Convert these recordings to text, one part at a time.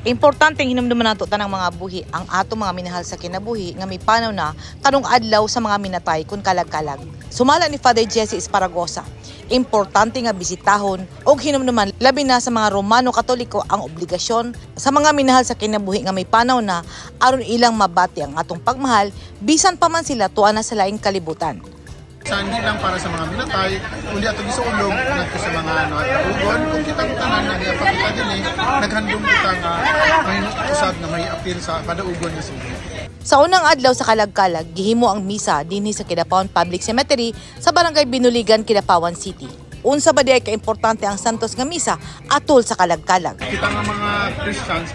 Importanteng hinumduman nato tanang mga buhi ang ato mga minahal sa kinabuhi nga may panaw na tanong adlaw sa mga minatay kun kalag-kalag. Sumala ni Father Jesse Esparagosa, importante nga bisitahon og hinumduman labi na sa mga Romano Katoliko ang obligasyon sa mga minahal sa kinabuhi nga may panaw na aron ilang mabati ang atong pagmahal bisan pa man sila tuwa na sa laing kalibutan. Hindi lang para sa mga minatay, kundi ato gisulong ngadto sa mga ugon kung kita tanan na ipakita dinhi naghandom kita nga may usab na may appeal sa kada ugon nga sugo. Sa unang adlaw sa Kalag-Kalag, gihimo ang misa dinhi sa Kidapawan Public Cemetery sa Barangay Binuligan, Kidapawan City. Unsa ba di ay kaimportante ang santos nga misa atol sa Kalag-Kalag. Kita nga mga Christians,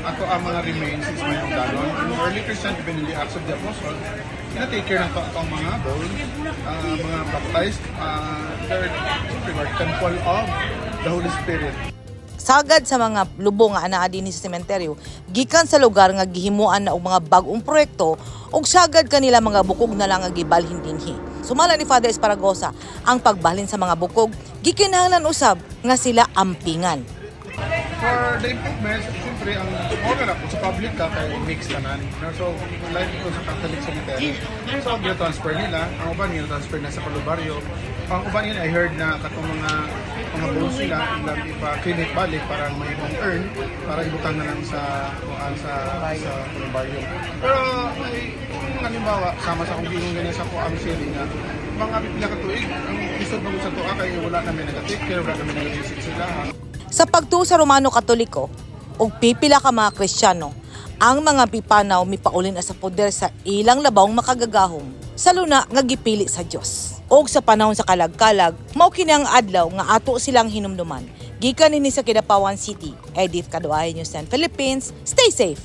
ato ang mga remains is may danon. Ang early Christian even in the Acts of the Apostle, take care ng ang mga bowl, mga baptized, they're temple of the Holy Spirit. Sagad sa mga lubong nga anaa dinhi sa sementeryo, gikan sa lugar nga gihimuan na og mga bag-ong proyekto ug sagad kanila mga bukog na lang nga gibalhin dinhi. Sumala ni Father Esparagosa, ang pagbalhin sa mga bukog gikinahanglan usab nga sila ampingan. For the improvements, siyempre, ang order ako sa public ka kay mix tanan. So, like ko sa Catholic Cemetery. So, transfer nila. Ang uban nila transfer na sa Calvario. Ang uban nila, I heard na katong mga bones sila ilang ipa-clinic balik para may earn para ibutang na lang sa Calvario. Pero, kung halimbawa, sama sa kung ginong ganyan sa ang ceiling na mga pipila katuig, ang isod mo sa tuwa kaya wala kami nag-take care, wala kami nag-visit sila. Sa pagtuo sa Romano Katoliko ug pipila ka mga Kristiyano, ang mga pipanaw mipaulin sa poder sa ilang labawng makagagahom sa luna nga gipili sa Dios. Og sa panahon sa Kalag-Kalag, mao kini ang adlaw nga ato silang hinumduman. Gikan dinhi sa Kidapawan City, Edith Caduayo, News 10 Philippines. Stay safe.